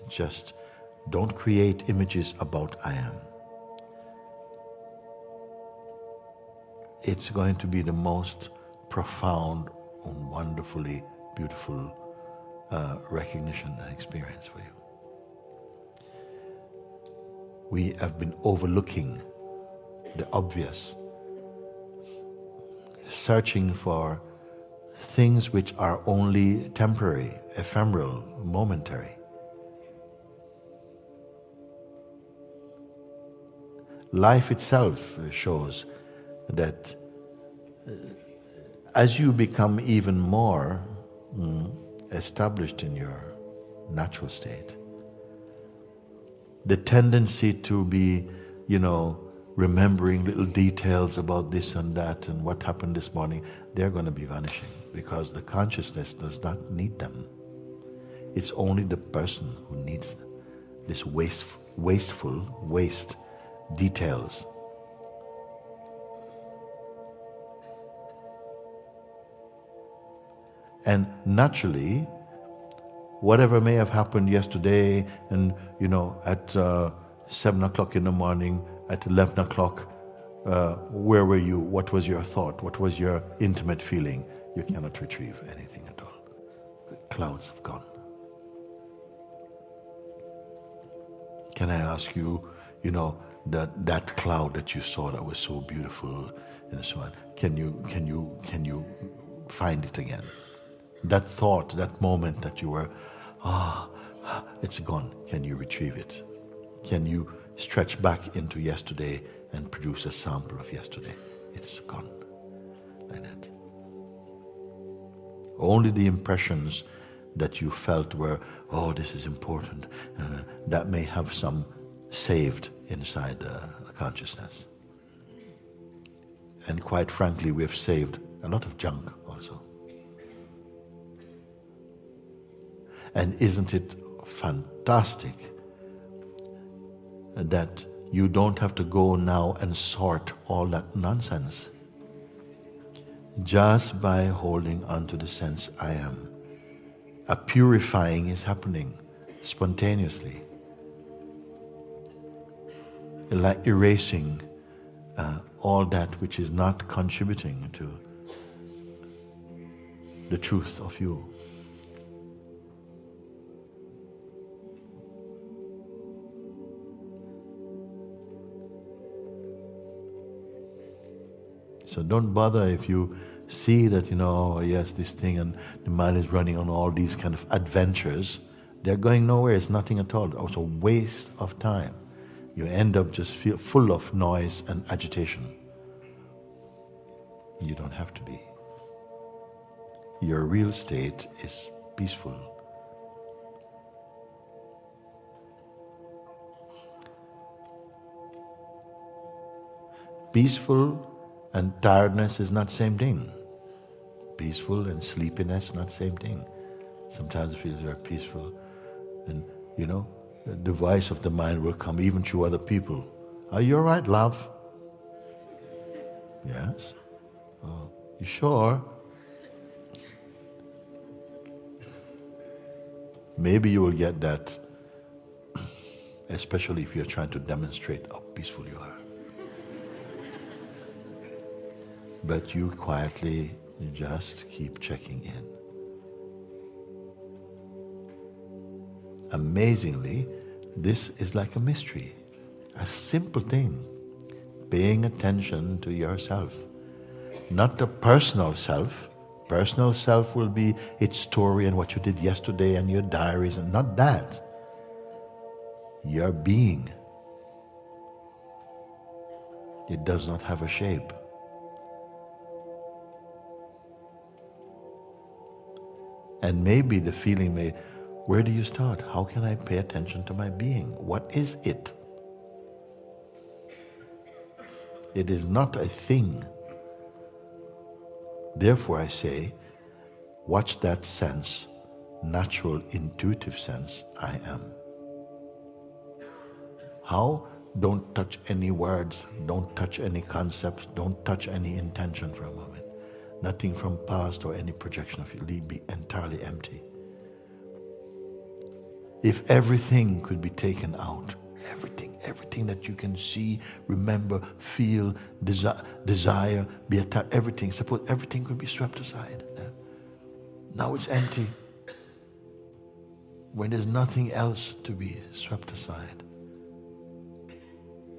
Just don't create images about I am. It's going to be the most profound and wonderfully beautiful recognition and experience for you. We have been overlooking the obvious, searching for things which are only temporary, ephemeral, momentary. Life itself shows that as you become even more established in your natural state, the tendency to be, remembering little details about this and that and what happened this morning, they're going to be vanishing because the consciousness does not need them. It's only the person who needs this waste details. And naturally, whatever may have happened yesterday and, at 7 o'clock in the morning, at 11 o'clock, where were you? What was your thought? What was your intimate feeling? You cannot retrieve anything at all. The clouds have gone. Can I ask you, that cloud that you saw that was so beautiful and so on, can you find it again? That thought, that moment that you were, it's gone. Can you retrieve it? Can you stretch back into yesterday and produce a sample of yesterday? It's gone. Like that. Only the impressions that you felt were, this is important, that may have some saved inside the consciousness. And quite frankly, we have saved a lot of junk also. And isn't it fantastic that you don't have to go now and sort all that nonsense? Just by holding on to the sense I am, a purifying is happening spontaneously. Like erasing all that which is not contributing to the truth of you. So don't bother if you see that, yes, this thing, and the mind is running on all these kind of adventures. They're going nowhere. It's nothing at all. It's a waste of time. You end up just full of noise and agitation. You don't have to be. Your real state is peaceful. Peaceful and tiredness is not the same thing. Peaceful and sleepiness, not the same thing. Sometimes it feels very peaceful. And, the voice of the mind will come even through other people. Are you all right, love? Yes. Oh, you sure? Maybe you will get that, especially if you're trying to demonstrate how peaceful you are. But you quietly just keep checking in. Amazingly, this is like a mystery, a simple thing. Paying attention to yourself. Not the personal self. Personal self will be its story and what you did yesterday and your diaries, and not that. Your being. It does not have a shape. And maybe the feeling may, where do you start? How can I pay attention to my being? What is it? It is not a thing. Therefore I say, watch that sense, natural, intuitive sense, I am. How? Don't touch any words, don't touch any concepts, don't touch any intention for a moment. Nothing from past or any projection of you. Be entirely empty. If everything could be taken out, everything that you can see, remember, feel, desire, be attached, everything, suppose everything could be swept aside. Now it's empty. When there's nothing else to be swept aside.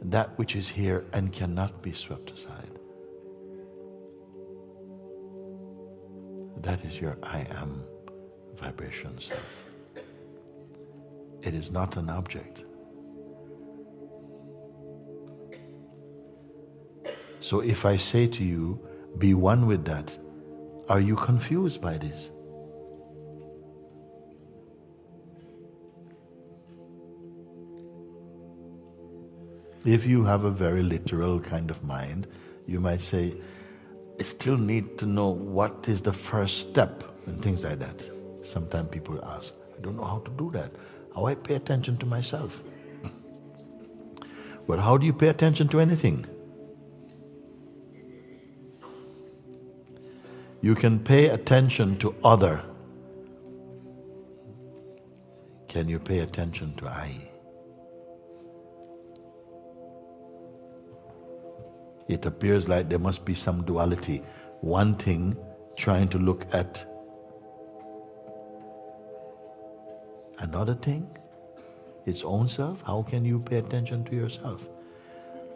That which is here and cannot be swept aside. That is your I am vibration self. It is not an object. So if I say to you, be one with that, are you confused by this? If you have a very literal kind of mind, you might say, I still need to know what is the first step and things like that. Sometimes people ask, I don't know how to do that. How I pay attention to myself. But how do you pay attention to anything? You can pay attention to other. Can you pay attention to I? It appears like there must be some duality. One thing trying to look at another thing, its own self. How can you pay attention to yourself?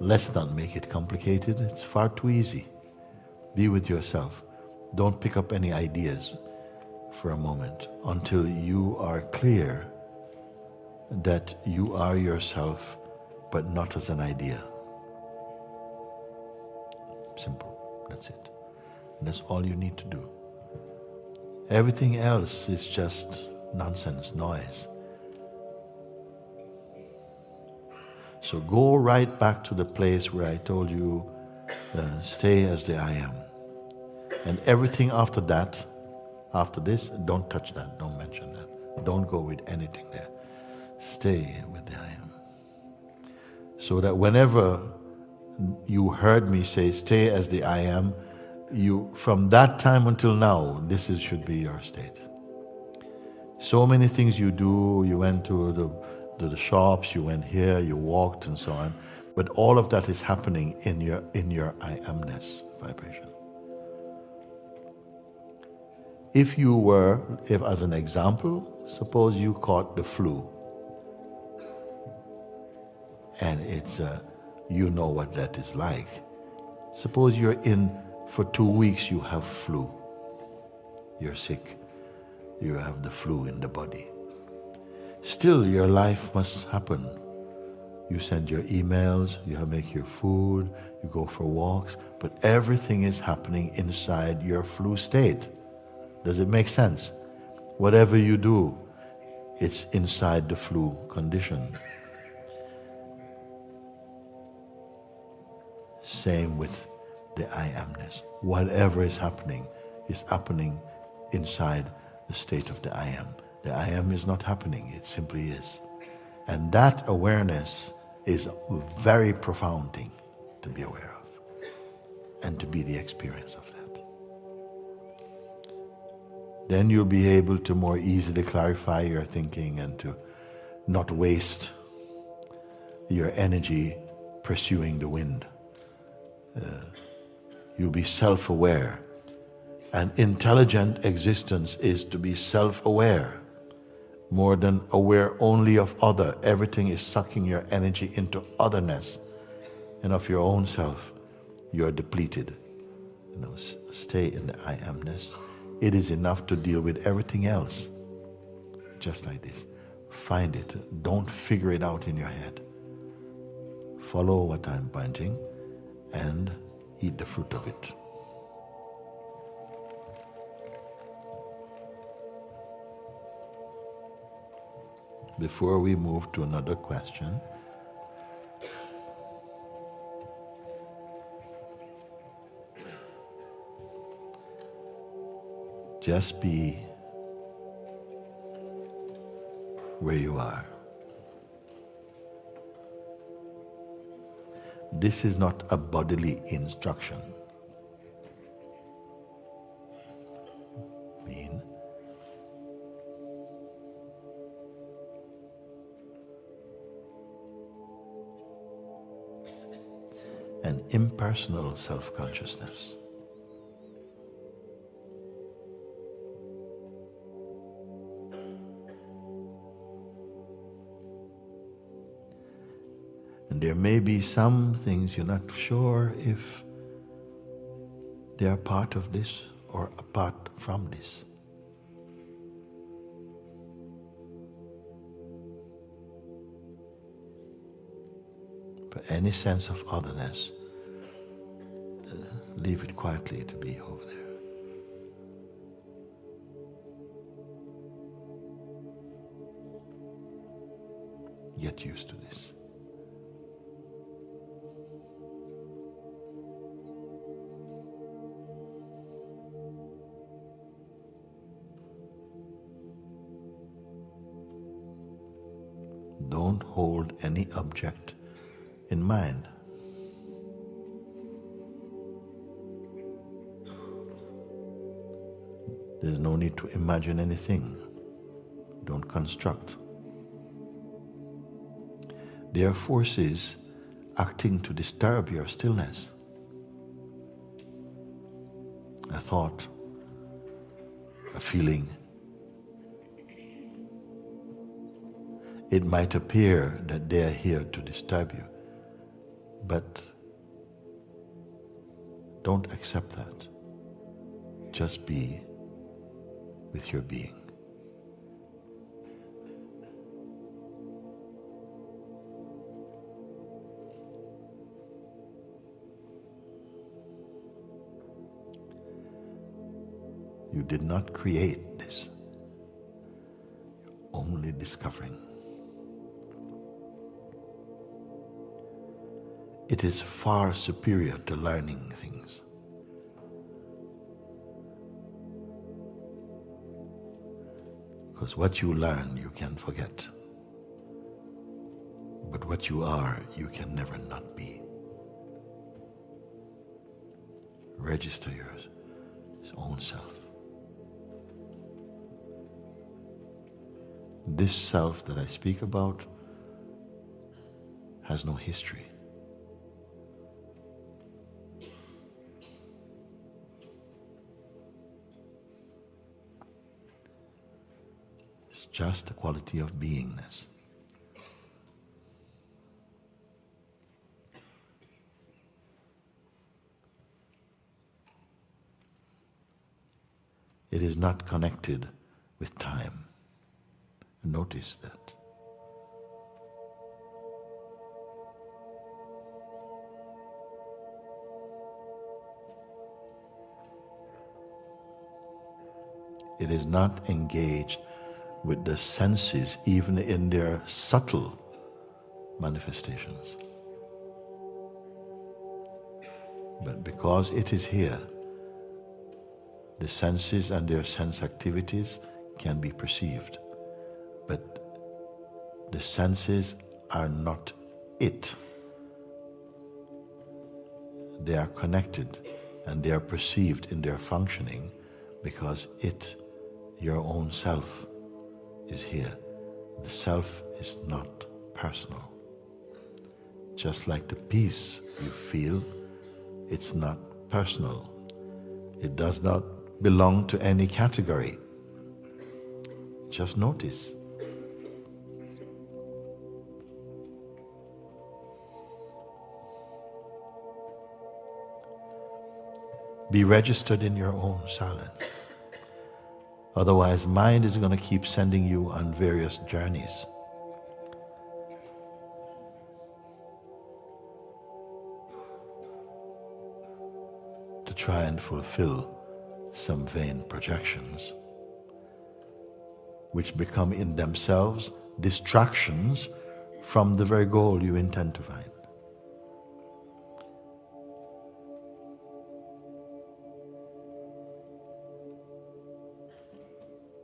Let's not make it complicated. It's far too easy. Be with yourself. Don't pick up any ideas for a moment until you are clear that you are yourself, but not as an idea. Simple. That's it. And that's all you need to do. Everything else is just nonsense, noise. So go right back to the place where I told you, stay as the I am. And everything after that, after this, don't touch that, don't mention that. Don't go with anything there. Stay with the I am. So that whenever you heard me say, stay as the I am, you, from that time until now, should be your state. So many things you do, you went to the shops, you went here, you walked and so on, but all of that is happening in your I amness vibration. If as an example, suppose you caught the flu, and it's you know what that is like. Suppose you're in for 2 weeks, you have flu. You're sick. You have the flu in the body. Still, your life must happen. You send your emails, you make your food, you go for walks, but everything is happening inside your flu state. Does it make sense? Whatever you do, it's inside the flu condition. Same with the I amness. Whatever is happening inside the state of the I am. The I am is not happening, it simply is. And that awareness is a very profound thing to be aware of and to be the experience of that. Then you'll be able to more easily clarify your thinking and to not waste your energy pursuing the wind. You'll be self-aware. An intelligent existence is to be self-aware, more than aware only of other. Everything is sucking your energy into otherness, and of your own self, you're depleted. Stay in the I amness. It is enough to deal with everything else. Just like this. Find it. Don't figure it out in your head. Follow what I'm pointing and eat the fruit of it. Before we move to another question, just be where you are. This is not a bodily instruction. an impersonal self-consciousness. And there may be some things you're not sure if they are part of this or apart from this. But any sense of otherness, leave it quietly to be over there. Get used to this. Don't hold any object in mind. There's no need to imagine anything. Don't construct. There are forces acting to disturb your stillness. A thought, a feeling. It might appear that they are here to disturb you, but don't accept that. Just be with your being. You did not create this. You're only discovering. It is far superior to learning things. Because what you learn, you can forget. But what you are, you can never not be. Register your own self. This self that I speak about has no history. It's just a quality of beingness. It is not connected with time. Notice that. It is not engaged with the senses, even in their subtle manifestations. But because it is here, the senses and their sense activities can be perceived. But the senses are not it. They are connected and they are perceived in their functioning because it, your own self, is here. The self is not personal. Just like the peace you feel, it's not personal. It does not belong to any category. Just notice. Be registered in your own silence. Otherwise, mind is going to keep sending you on various journeys. To try and fulfill some vain projections, which become in themselves distractions from the very goal you intend to find.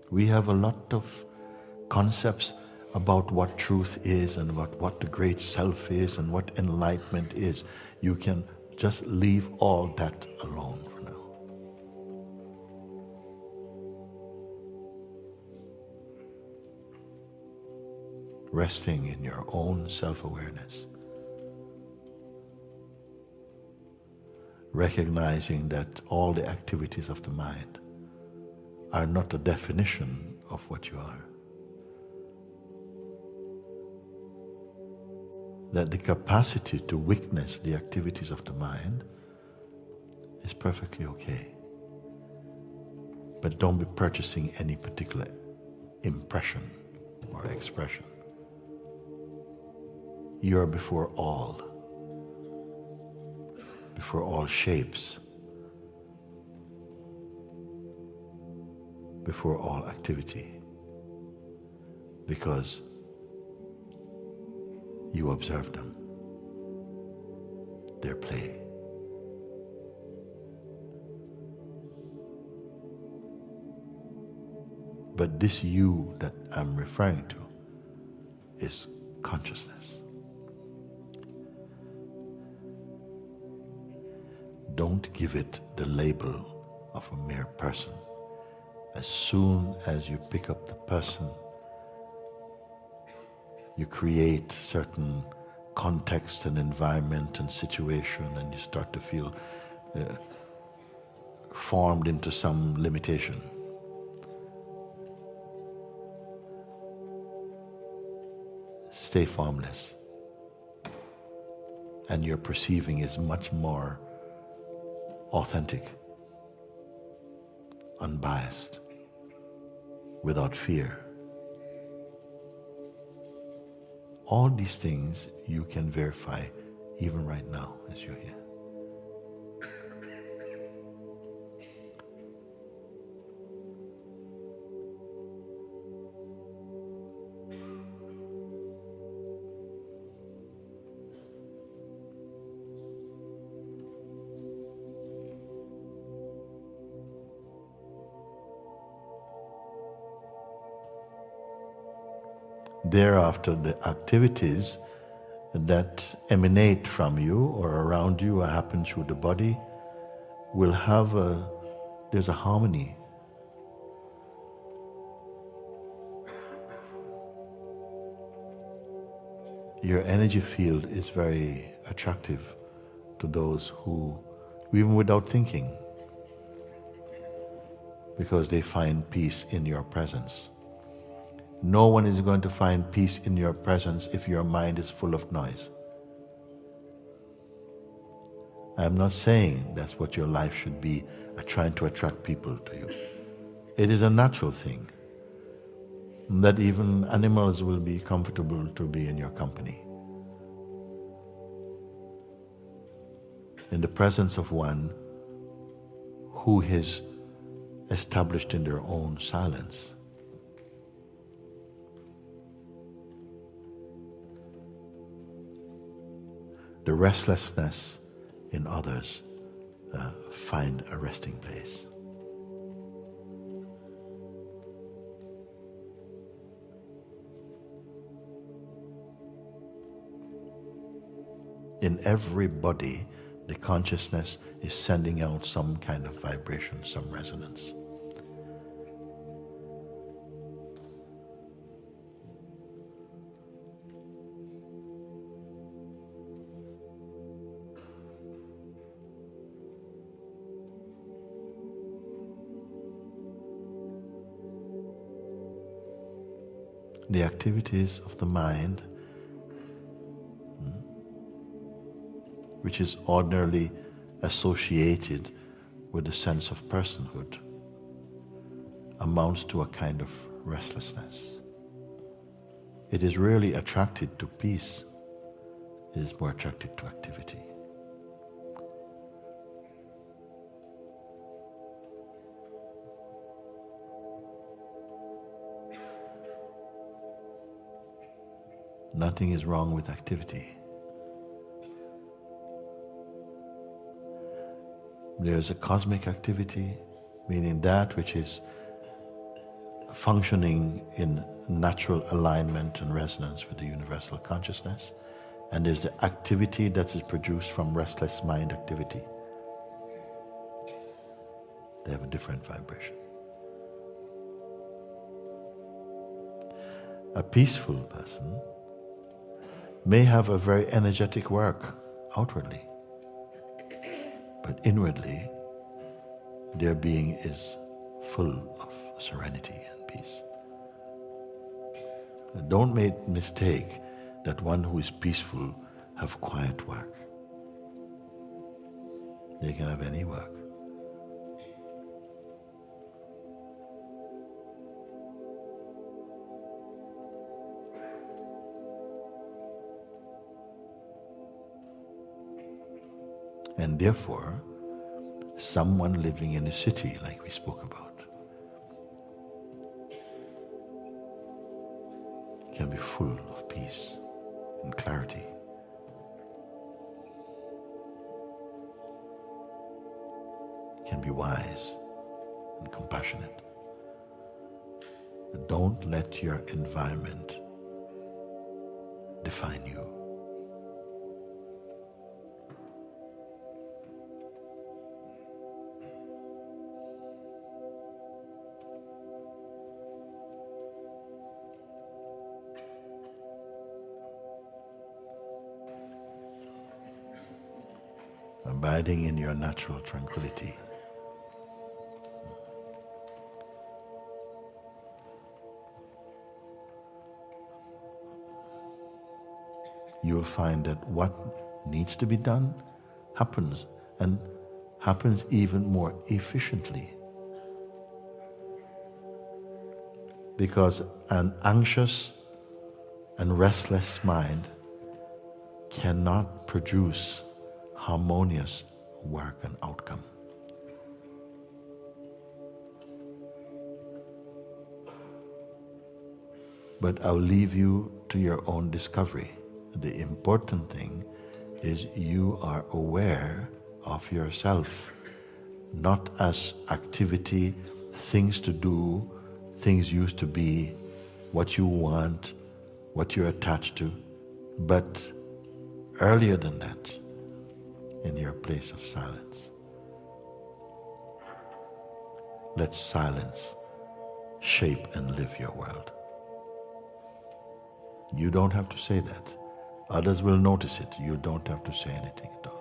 We have a lot of concepts about what truth is and what the great self is and what enlightenment is. You can just leave all that alone for now. Resting in your own self-awareness. recognizing that all the activities of the mind are not a definition of what you are. That the capacity to witness the activities of the mind is perfectly okay. But don't be purchasing any particular impression or expression. You are before all shapes, before all activity, because you observe them, their play. But this you that I'm referring to is consciousness. Don't give it the label of a mere person. As soon as you pick up the person, you create certain context and environment and situation, and you start to feel formed into some limitation. Stay formless, and your perceiving is much more authentic, unbiased, without fear. All these things you can verify even right now as you're here. Thereafter, the activities that emanate from you or around you or happen through the body will have there's a harmony. Your energy field is very attractive to those who, even without thinking, because they find peace in your presence. No one is going to find peace in your presence if your mind is full of noise. I'm not saying that's what your life should be, trying to attract people to you. It is a natural thing that even animals will be comfortable to be in your company. In the presence of one who is established in their own silence. The restlessness in others find a resting place. In every body, the consciousness is sending out some kind of vibration, some resonance. The activities of the mind, which is ordinarily associated with the sense of personhood, amounts to a kind of restlessness. It is rarely attracted to peace, it is more attracted to activity. Nothing is wrong with activity. There is a cosmic activity, meaning that which is functioning in natural alignment and resonance with the universal consciousness. And there's the activity that is produced from restless mind activity. They have a different vibration. A peaceful person may have a very energetic work outwardly, but inwardly their being is full of serenity and peace. Don't make mistake that one who is peaceful have quiet work. They can have any work. And therefore, someone living in a city like we spoke about can be full of peace and clarity. Can be wise and compassionate. But don't let your environment define you. Abiding in your natural tranquility. You'll find that what needs to be done happens, and happens even more efficiently. Because an anxious and restless mind cannot produce harmonious work and outcome. But I'll leave you to your own discovery. The important thing is you are aware of yourself, not as activity, things to do, things used to be, what you want, what you're attached to, but earlier than that, in your place of silence. Let silence shape and live your world. You don't have to say that. Others will notice it. You don't have to say anything at all.